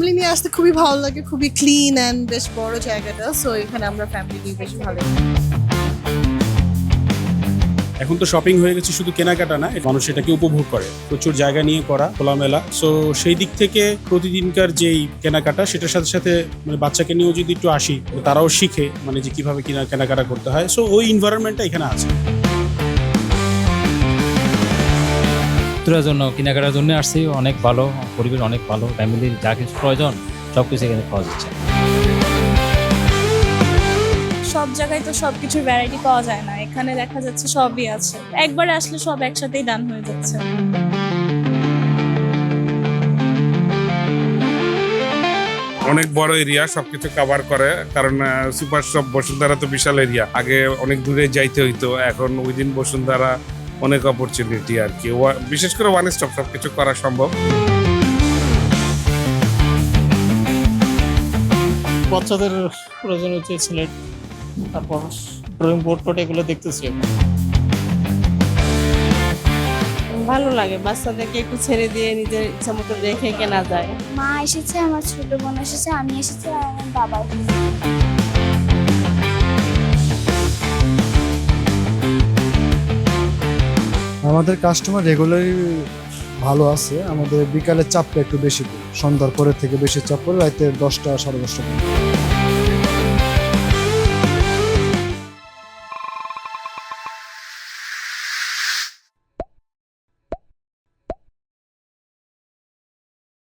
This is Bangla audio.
ফ্যামিলি নিয়ে আসতে খুবই ভালো লাগে, খুবই ক্লিন অ্যান্ড বেশ বড় জায়গাটা, সো এখানে আমরা ফ্যামিলি নিয়ে বেশ ভালো। এখন তো শপিং হয়ে গেছে, শুধু কেনাকাটা না, মানুষ এটাকে উপভোগ করে, প্রচুর জায়গা নিয়ে করা, খোলামেলা। সো সেই দিক থেকে প্রতিদিনকার যেই কেনাকাটা সেটার সাথে সাথে মানে বাচ্চাকে নিয়েও যদি একটু আসি, তারাও শিখে মানে যে কিভাবে কেনাকাটা করতে হয়। সো ওই এনভায়রনমেন্টটা এখানে আছে। তোরার জন্য কেনাকাটার জন্য আসছি, অনেক ভালো পরিবেশ, অনেক ভালো, ফ্যামিলির যা কিছু প্রয়োজন সব কিছু এখানে পাওয়া যাচ্ছে। সব জায়গায় তো সবকিছুর ভ্যারাইটি পাওয়া যায় না, এখানে দেখা যাচ্ছে সবই আছে, একবারে আসলে সব একসাথেই ডান হয়ে যাচ্ছে। অনেক বড় এরিয়া, সবকিছু কভার করে, কারণ সুপার শপ বসুন্ধরা তো বিশাল এরিয়া। আগে অনেক দূরে যাইতে হইতো, এখন উইদিন বসুন্ধরা অনেক অপরচুনিটি আর কি। বিশেষ করে ওয়ান স্টপ সবকিছু করা সম্ভব। বাচ্চাদের প্রয়োজন হচ্ছে সিলেট, তারপর ড্রয়িং বোর্ড টোট এগুলো দেখতেছি। ভালো লাগে, বাচ্চাদেরকে একটু ছেড়ে দিয়ে নিজের ইচ্ছা মতো দেখে কেনা যায়। মা এসেছে, আমার ছোট বোন এসেছে, আমি এসেছি, আর আমার বাবা। আমাদের কাস্টমার রেগুলারই ভালো আছে। আমাদের বিকালের চাপটা একটু বেশি, সন্ধ্যার পরে থেকে বেশি চাপ পড়ে রাতে 10টা সাড়ে 10টা।